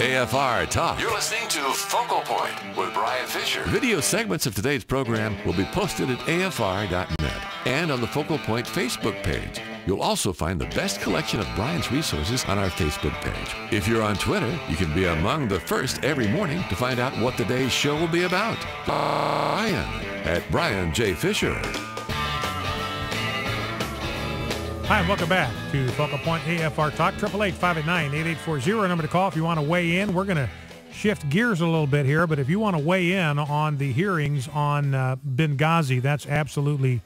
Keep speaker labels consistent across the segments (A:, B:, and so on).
A: AFR Talk.
B: You're listening to Focal Point with Brian Fisher.
A: Video segments of today's program will be posted at afr.net and on the Focal Point Facebook page. You'll also find the best collection of Brian's resources on our Facebook page. If you're on Twitter, you can be among the first every morning to find out what today's show will be about. Brian at Brian J. Fisher.
C: Hi, and welcome back to Focal Point AFR Talk. 888-589-8840, number to call if you want to weigh in. We're going to shift gears a little bit here, but if you want to weigh in on the hearings on Benghazi, that's absolutely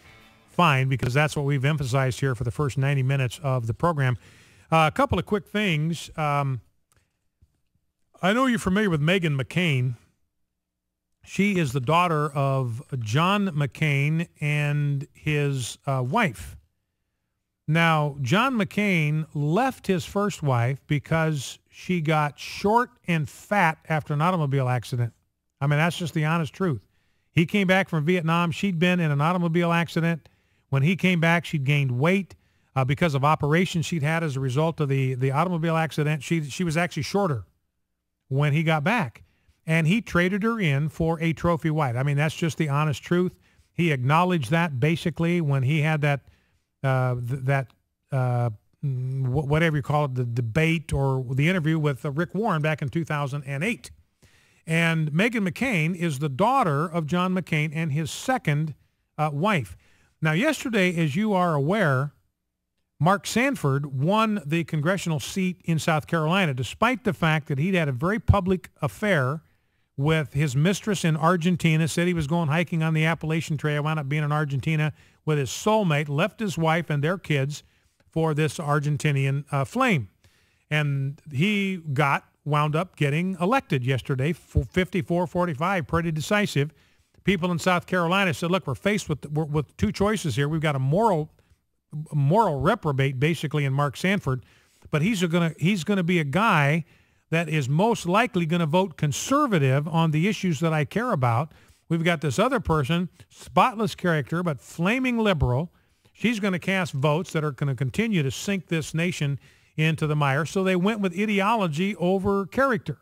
C: fine, because that's what we've emphasized here for the first 90 minutes of the program. A couple of quick things. I know you're familiar with Meghan McCain. She is the daughter of John McCain and his wife. Now, John McCain left his first wife because she got short and fat after an automobile accident. I mean, that's just the honest truth. He came back from Vietnam. She'd been in an automobile accident. When he came back, she'd gained weight because of operations she'd had as a result of the automobile accident. She was actually shorter when he got back. And he traded her in for a trophy wife. I mean, that's just the honest truth. He acknowledged that basically when he had whatever you call it, the debate or the interview with Rick Warren back in 2008. And Meghan McCain is the daughter of John McCain and his second wife. Now, yesterday, as you are aware, Mark Sanford won the congressional seat in South Carolina, despite the fact that he'd had a very public affair with his mistress in Argentina, said he was going hiking on the Appalachian Trail, wound up being in Argentina with his soulmate, left his wife and their kids for this Argentinian flame. And he wound up getting elected yesterday, 54-45, pretty decisive. People in South Carolina said, look, we're faced with two choices here. We've got a moral reprobate, basically, in Mark Sanford, but he's going to be a guy that is most likely going to vote conservative on the issues that I care about. We've got this other person, spotless character, but flaming liberal. She's going to cast votes that are going to continue to sink this nation into the mire. So they went with ideology over character.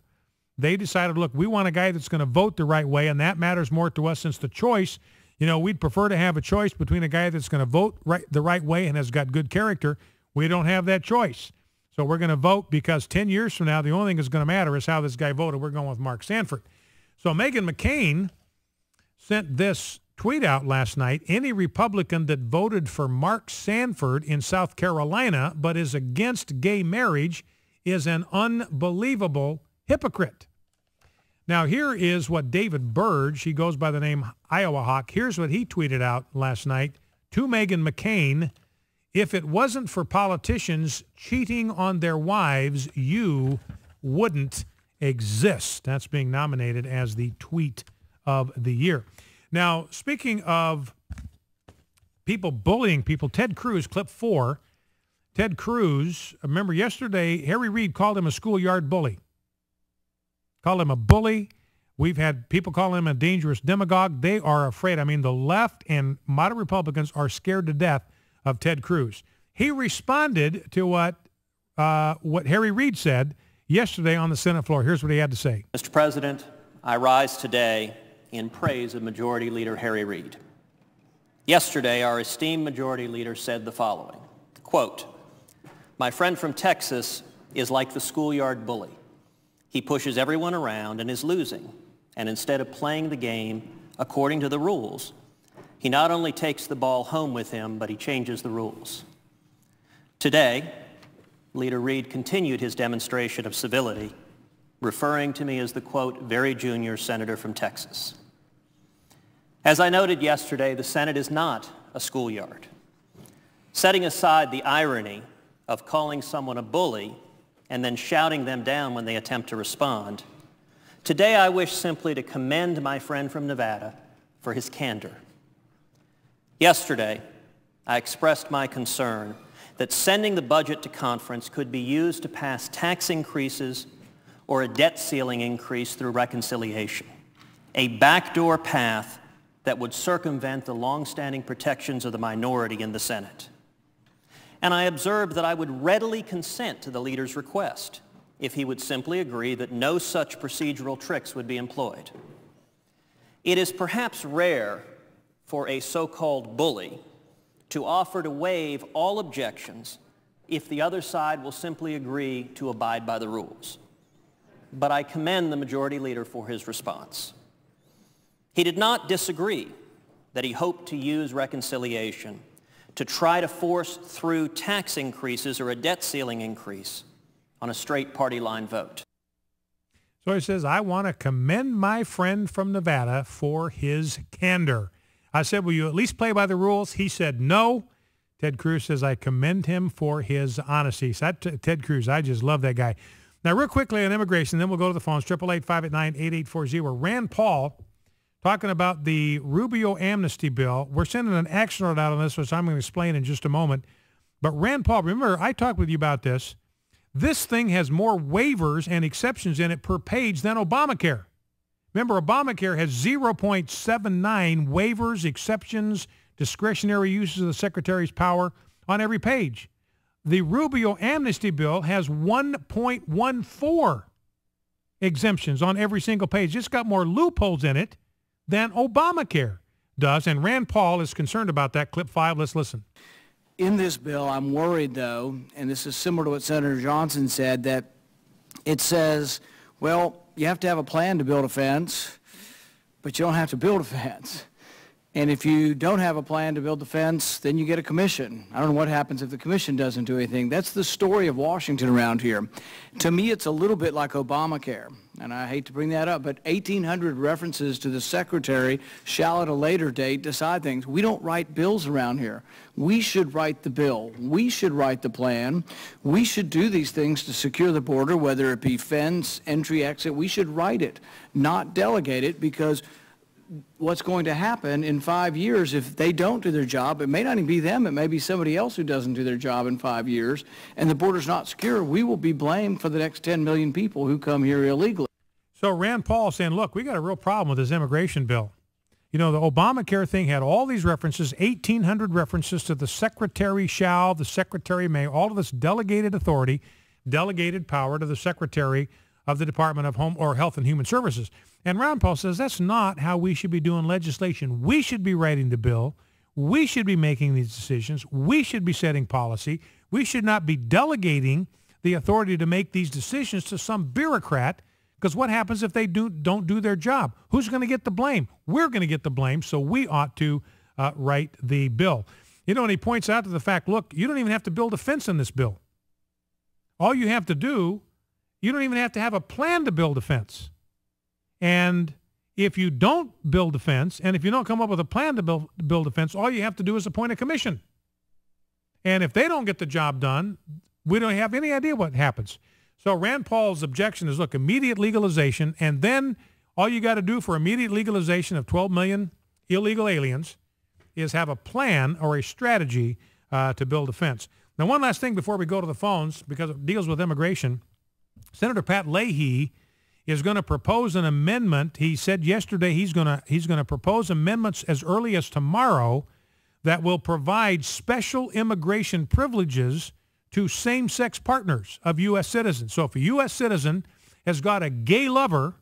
C: They decided, look, we want a guy that's going to vote the right way, and that matters more to us since the choice, we'd prefer to have a choice between a guy that's going to vote the right way and has got good character. We don't have that choice. So we're going to vote because 10 years from now, the only thing that's going to matter is how this guy voted. We're going with Mark Sanford. So Meghan McCain sent this tweet out last night. Any Republican that voted for Mark Sanford in South Carolina but is against gay marriage is an unbelievable hypocrite. Now, here is what David Burge, he goes by the name Iowa Hawk, here's what he tweeted out last night to Meghan McCain. If it wasn't for politicians cheating on their wives, you wouldn't exist. That's being nominated as the tweet of the year. Now, speaking of people bullying people, Ted Cruz, clip 4. Ted Cruz, remember yesterday, Harry Reid called him a schoolyard bully. Called him a bully. We've had people call him a dangerous demagogue. They are afraid. I mean, the left and moderate Republicans are scared to death of Ted Cruz. He responded to what Harry Reid said yesterday on the Senate floor. Here's what he had to say.
D: Mr. President, I rise today in praise of Majority Leader Harry Reid. Yesterday, our esteemed Majority Leader said the following, quote, "My friend from Texas is like the schoolyard bully. He pushes everyone around and is losing, and instead of playing the game according to the rules, he not only takes the ball home with him, but he changes the rules." Today, Leader Reid continued his demonstration of civility, referring to me as the, quote, very junior senator from Texas. As I noted yesterday, the Senate is not a schoolyard. Setting aside the irony of calling someone a bully and then shouting them down when they attempt to respond, today I wish simply to commend my friend from Nevada for his candor. Yesterday, I expressed my concern that sending the budget to conference could be used to pass tax increases or a debt ceiling increase through reconciliation, a backdoor path that would circumvent the long-standing protections of the minority in the Senate. And I observed that I would readily consent to the leader's request if he would simply agree that no such procedural tricks would be employed. It is perhaps rare for a so-called bully to offer to waive all objections if the other side will simply agree to abide by the rules. But I commend the Majority Leader for his response. He did not disagree that he hoped to use reconciliation to try to force through tax increases or a debt ceiling increase on a straight party line vote.
C: So he says, I want to commend my friend from Nevada for his candor. I said, will you at least play by the rules? He said, no. Ted Cruz says, I commend him for his honesty. So Ted Cruz, I just love that guy. Now, real quickly on immigration, then we'll go to the phones, 888-589-8840. Rand Paul talking about the Rubio amnesty bill. We're sending an action alert out on this, which I'm going to explain in just a moment. But Rand Paul, remember, I talked with you about this. This thing has more waivers and exceptions in it per page than Obamacare. Remember, Obamacare has 0.79 waivers, exceptions, discretionary uses of the Secretary's power on every page. The Rubio amnesty bill has 1.14 exemptions on every single page. It's got more loopholes in it than Obamacare does, and Rand Paul is concerned about that. Clip 5, let's listen.
E: In this bill, I'm worried, though, and this is similar to what Senator Johnson said, that it says, well, you have to have a plan to build a fence, but you don't have to build a fence. And if you don't have a plan to build the fence, then you get a commission. I don't know what happens if the commission doesn't do anything. That's the story of Washington around here. To me, it's a little bit like Obamacare, and I hate to bring that up, but 1,800 references to the Secretary shall at a later date decide things. We don't write bills around here. We should write the bill. We should write the plan. We should do these things to secure the border, whether it be fence, entry, exit. We should write it, not delegate it, because what's going to happen in 5 years if they don't do their job, it may not even be them, it may be somebody else who doesn't do their job in 5 years, and the border's not secure, we will be blamed for the next 10 million people who come here illegally.
C: So Rand Paul saying, look, we got a real problem with this immigration bill. You know, the Obamacare thing had all these references, 1,800 references to the Secretary shall, the Secretary may, all of this delegated authority, delegated power to the Secretary of the Department of Home or Health and Human Services. And Rand Paul says that's not how we should be doing legislation. We should be writing the bill. We should be making these decisions. We should be setting policy. We should not be delegating the authority to make these decisions to some bureaucrat, because what happens if they don't do their job? Who's going to get the blame? We're going to get the blame, so we ought to write the bill. You know, and he points out to the fact, look, you don't even have to build a fence in this bill. All you have to do, you don't even have to have a plan to build a fence. And if you don't build a fence, and if you don't come up with a plan to build a fence, all you have to do is appoint a commission. And if they don't get the job done, we don't have any idea what happens. So Rand Paul's objection is, look, immediate legalization, and then all you got to do for immediate legalization of 12 million illegal aliens is have a plan or a strategy to build a fence. Now, one last thing before we go to the phones, because it deals with immigration. Senator Pat Leahy is going to propose an amendment. He said yesterday he's going to propose amendments as early as tomorrow that will provide special immigration privileges to same-sex partners of U.S. citizens. So if a U.S. citizen has got a gay lover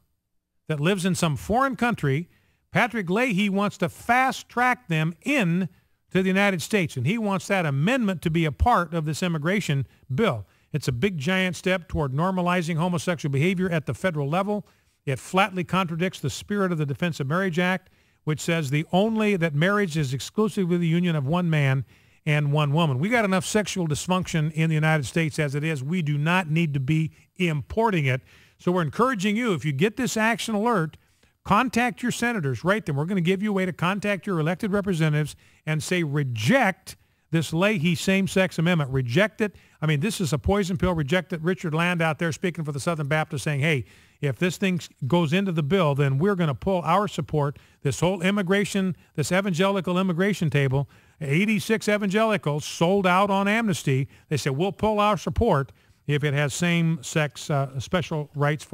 C: that lives in some foreign country, Patrick Leahy wants to fast-track them in to the United States, and he wants that amendment to be a part of this immigration bill. It's a big, giant step toward normalizing homosexual behavior at the federal level. It flatly contradicts the spirit of the Defense of Marriage Act, which says that marriage is exclusively the union of one man and one woman. We got enough sexual dysfunction in the United States as it is. We do not need to be importing it. So we're encouraging you, if you get this action alert, contact your senators, write them. We're going to give you a way to contact your elected representatives and say, reject this Leahy same-sex amendment. Reject it. I mean, this is a poison pill. Reject it. Richard Land out there speaking for the Southern Baptists saying, hey, if this thing goes into the bill, then we're going to pull our support. This whole immigration, this evangelical immigration table, 86 evangelicals sold out on amnesty. They said, we'll pull our support if it has same-sex special rights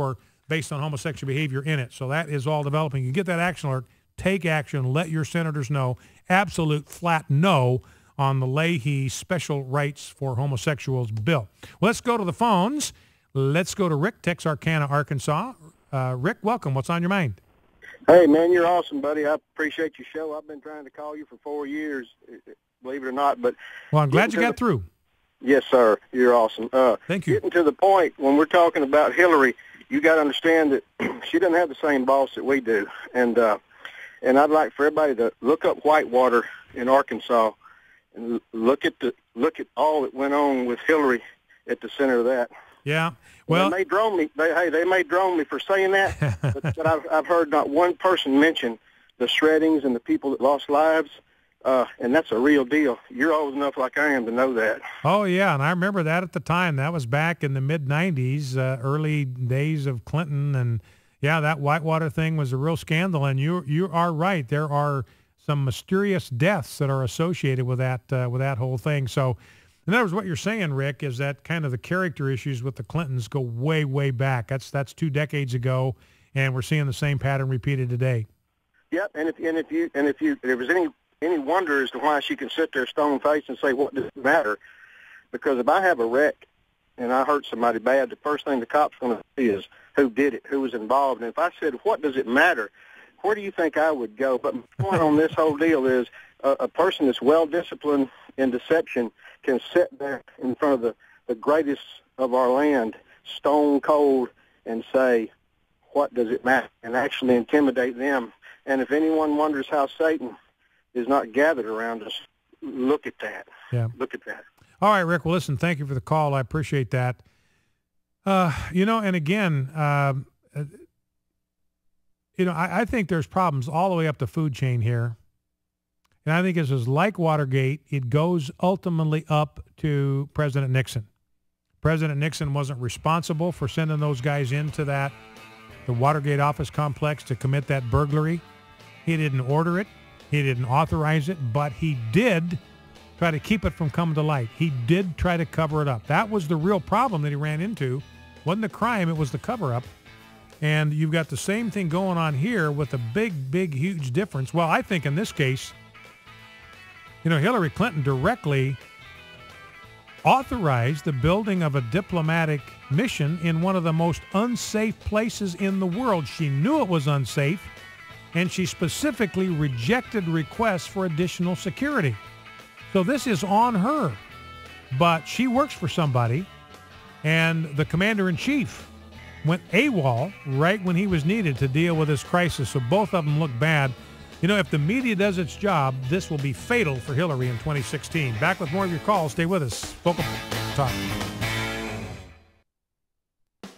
C: based on homosexual behavior in it. So that is all developing. You get that action alert, take action, let your senators know. Absolute flat no on the Leahy special rights for homosexuals bill. Let's go to the phones. Let's go to Rick, Texarkana, Arkansas. Rick, welcome. What's on your mind?
F: Hey, man, you're awesome, buddy. I appreciate your show. I've been trying to call you for 4 years, believe it or not. But
C: well, I'm glad you got through.
F: Yes, sir. You're awesome.
C: Thank you.
F: Getting to the point, when we're talking about Hillary, you got to understand that she doesn't have the same boss that we do. And I'd like for everybody to look up Whitewater in Arkansas and look at all that went on with Hillary at the center of that.
C: Yeah. Well,
F: they may drone me. They may drone me for saying that, but I've heard not one person mention the shreddings and the people that lost lives, and that's a real deal. You're old enough like I am to know that.
C: Oh, yeah, and I remember that at the time. That was back in the mid-'90s, early days of Clinton, and, yeah, that Whitewater thing was a real scandal, and you are right. There are some mysterious deaths that are associated with that whole thing. So, in other words, what you're saying, Rick, is that kind of the character issues with the Clintons go way, way back. That's 2 decades ago, and we're seeing the same pattern repeated today.
F: Yep, and if there was any wonder as to why she can sit there stone-faced and say, what does it matter? Because if I have a wreck and I hurt somebody bad, the first thing the cop's going to see is who did it, who was involved. And if I said, what does it matter, where do you think I would go? But my point on this whole deal is a person that's well-disciplined in deception can sit there in front of the greatest of our land, stone cold, and say, what does it matter, and actually intimidate them. And if anyone wonders how Satan is not gathered around us, look at that.
C: Yeah.
F: Look at that.
C: All right, Rick. Well, listen, thank you for the call. I appreciate that. And again, I think there's problems all the way up the food chain here. And I think this is like Watergate. It goes ultimately up to President Nixon. President Nixon wasn't responsible for sending those guys into the Watergate office complex to commit that burglary. He didn't order it. He didn't authorize it, but he did try to keep it from coming to light. He did try to cover it up. That was the real problem that he ran into. It wasn't the crime, it was the cover-up. And you've got the same thing going on here with a big, huge difference. Well, I think in this case, Hillary Clinton directly authorized the building of a diplomatic mission in one of the most unsafe places in the world. She knew it was unsafe, and she specifically rejected requests for additional security. So this is on her. But she works for somebody, and the commander-in-chief went AWOL right when he was needed to deal with this crisis. So both of them look bad. If the media does its job, this will be fatal for Hillary in 2016. Back with more of your calls. Stay with us. Focal Talk.